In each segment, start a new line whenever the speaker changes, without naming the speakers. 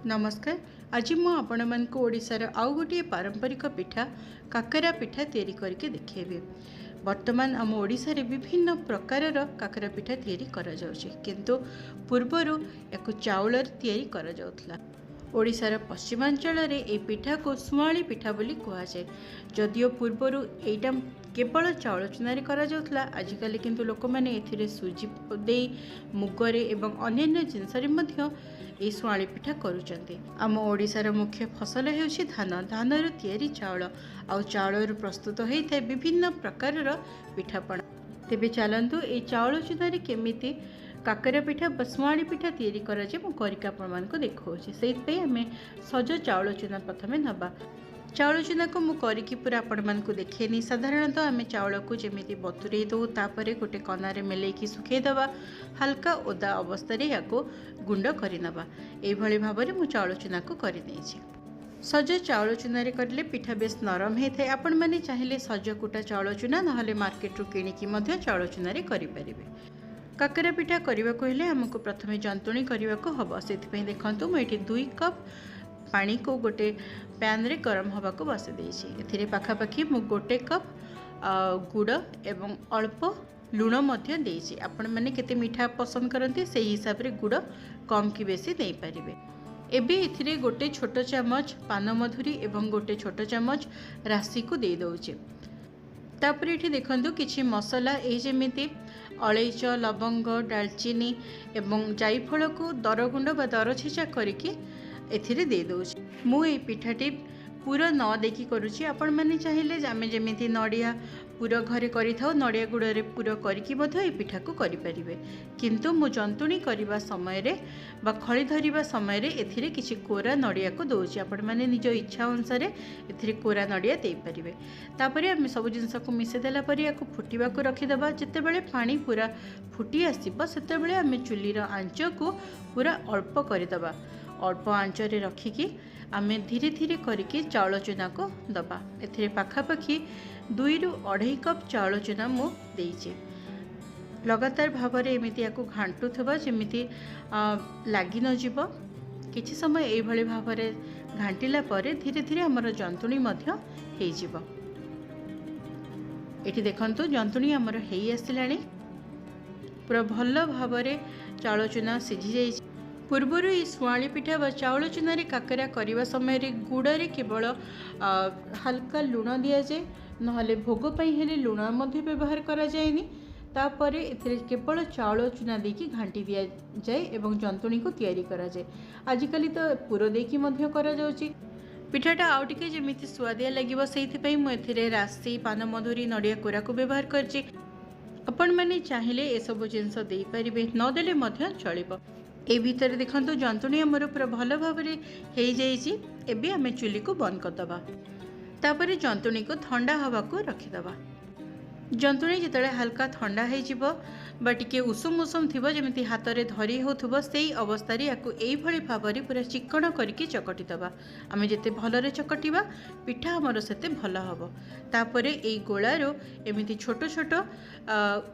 नमस्कार। आज मुझे ओडिशार आउ गोटे पारंपरिक पिठा काकरा पिठा तैयारी करके देखेबी। वर्तमान आम ओडिशा रे विभिन्न प्रकार काकरा पिठा तैयारी करा जाउछि, किंतु पूर्वरु एको चाउल तैयारी करा जाउथला। ओडिशार पश्चिमांचल रे ए पिठा को सुआली पिठा बोली कहा जाए। जदियो पूर्वरु एटा केवल चाउल चुनारे करा जाउथला, आजिकाली किंतु लोक माने एथिरे सुजी दे मुगरे एवं अन्य जिनस रे मध्य ए सुआली पिठा करूचंती। आम ओडिशार मुख्य फसल हेउछि धान। धानरु तैयारी चाउल आउ चाउलरु प्रस्तुत होइଥାଏ विभिन्न प्रकारर पिठापଣା। तेबे चलंतु ए चाउल चुनारे केमिति काकरा पिठा सुआली पिठा तैयारी करा जे मु करिका प्रमाण को देखौछि। सेइतपे हमें सज चाउल चुना प्रथमे नबा। चाउल चुना को मु करिकी पूरा आपण मान को देखेनी। साधारणतः आम चाउल को जेमिति बतुरे दो, तापरे गोटे कनारे मेलेकी सुखे दबा, हल्का ओदा अवस्था रे याको गुंड करि नबा। एई भली भाबरे मु चाउल चुना को करि देछि। सज चाउल चुना रे करले पिठा बेस नरम हेଥାଏ। आपण माने चाहिले सज कुटा चाउल चुना नहले मार्केट रु किनिकी मध्ये चाउल चुना रे करि परिबे। काकरा पिठा करने को हेले हमको प्रथमे जंतुणी करने को हम से देखु मुझे 2 कप पानी को गोटे पैन रे गरम हवा को बस देती। पाखापाखि मु गोटे कप गुड़ एवं अल्प लुण देती। आपण मैंने केते मीठा पसंद करते से हिसाब रे गुड़ कम कि बेसी दे पारिबे। एबे इथिरे गोटे छोट चामच पान मधुरी एवं गोटे छोट चामच राशि को दे दउचे। तापर ये देखु किछि मसला ए जेमिति अलैच, लवंग, डालचीनी एवं जायफल को दरगुंड बा दर छेचा करके एथिरे दे दउछि। मु ए पिठाटी पूरा न देखी करुछि। आपण माने चाहिले आमे जेमिति नडिया पूरा घरे करि थाउ, नडिया गुड़ रे पूरा करके मध्य ए पिठा को करि परिबे। किंतु मु जंतुणी करबा समय रे बा खळी धरिबा समय रे एथिरे किछि कोरा नडिया को दउछि। आपण माने निज इच्छा अनुसार एथिरे कोरा नडिया दे परिबे। तापरे हम सब जिंस को मिसे देला परे याको फुटिबा को रखि दबा। जते बेले पानी पूरा फुटी आसीबो सेते बेले हमें चुलीर आंच को पूरा अल्प करि दबा। अल्प आंच रे रखिकी आमे धीरे धीरे करके चाउल चुना को दबा। एथिरे पाखापाखि 2 रु 2.5 कप चाउल चुना मु देइछे। लगातार भाव में एमिति याको घांटू थबा जेमिति लागी न जीव। किछि समय एई भली भाव में घांटिला परे धीरे धीरे हमर जंतुणी मध्य हेइ जीव। एठी देखंतु जंतुणी हमर हेइ आसिलाणी। पूरा भल भाव में चाउल चुना सिझी जाइछि। पूर्वर ये सुआली पिठा व चाउल चुना रे काकरा करने समय रे गुड़ रे केवल हल्का लुण दि जाए, नहले भोग पई हेले लुण मध्य व्यवहार करा जाएनी। तापर एथिरे केवल चाउल चुना देकी घांटी दिया जाए एवं जंतुणी को तैयारी करा जाए। आजिकली तो पुर देकी मध्य करा जाउची। पिठाटा आउ टिके जेमिति स्वादिया लागिबो सेइथि पई मु एथिरे राशि, पान मधुरी, नडिया कोरा को व्यवहार करछि। आपण माने चाहिले ए सब जिंस देई परिबे, न देले मध्य चलिबो। ए भीतर देखंतु जंतुणी हमर पूरा भल भाव में हो जाइए। एबे आमे चुली को बंद करदबा। तापर जंतुणी को ठंडा हवा को रखिदबा। जंतुणी जिते हल्का ठंडा हो टिके उषुम उषुम थी जमी हाथ में धरी हो से अवस्था याकू यही भाव में पूरा चिकण करके चकटी दबा। आम जिते भलरे चकटिबा पिठा हमर सेते भल हम। तापर ये गोलारू एमती छोट छोट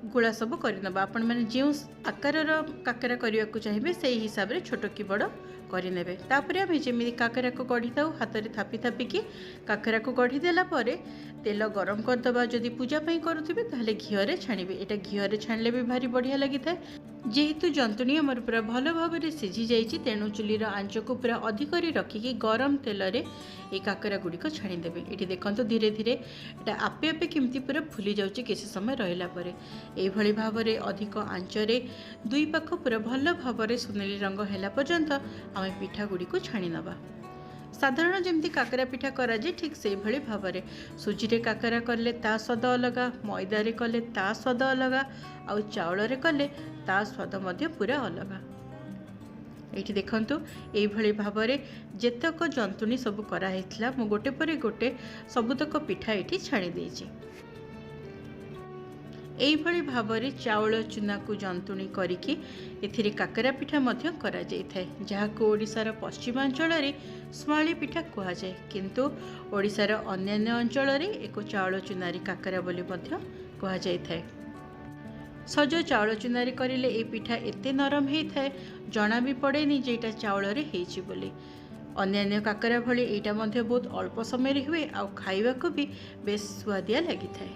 गोला सब करनबा। आपण माने जो आकार काकरा करने को चाहिए से हिसाब से छोट कि बड़ करने। तापर आम जमी काकरा को गढ़ी था हाथ में थापी थापिकी काकरा को गढ़ी देला परे तेल गरम करदबा। जदि पूजा करुथिबे ताहले घिओरे छाणिबे। एटा घिओरे छाणले भी भारी बढ़िया लगी था। जेहेतु जंतुणी हमर पूरा भल भाव में सिझी जाइए तेणु चुलीर आंच को पूरा अधिक रखिकी गरम तेल रे ये काकरा गुड़िक छाणीदेवे। ये देखो धीरे धीरे एटा आपे आपे केमती पूरा फुली जाउची किसी समय रहिला परे। एई भली भाव में अधिक आंच रे 2 पाख पूरा भल भाव में सुनेली रंग हैला पर्यंत आम पिठा गुड़िक छाणी नबा। साधारण जमती काकरा पिठा करा जे ठीक से भली भाव में सुजी रे काकरा करले ता स्वाद अलगा, मैदा रे कले ता स्वाद अलगा, आउ चाउल रे कले ता स्वाद मध्य पूरा अलगा। ये देखंतु यही भली भाव में जेतक जंतुणी सब कराइथिला मु गोटे परे गोटे सबुतक पिठा ये छाणी देछि। यही भली भाव में चाउल चुना को जंतुणी करिकी एथिरे काकरा पिठा मध्य करा जाइथाय, जहाको ओडिशार पश्चिमांचल रे सुआली पिठा कहा जाए। किंतु ओडिशार अन्य अंचल रे एको चाउल चुनारी काकरा बोली मध्य कहा जाइथाय। सज चाउल चूनारे करिले ए पिठा एते नरम होता है जना भी पड़ेनी जे एटा चाउल होइछि बोली। अन्यान्य काकरा भली एटा मध्य बहुत अल्प समय हुए आ खाइबा को भी बेस स्वादिया लगी थाए।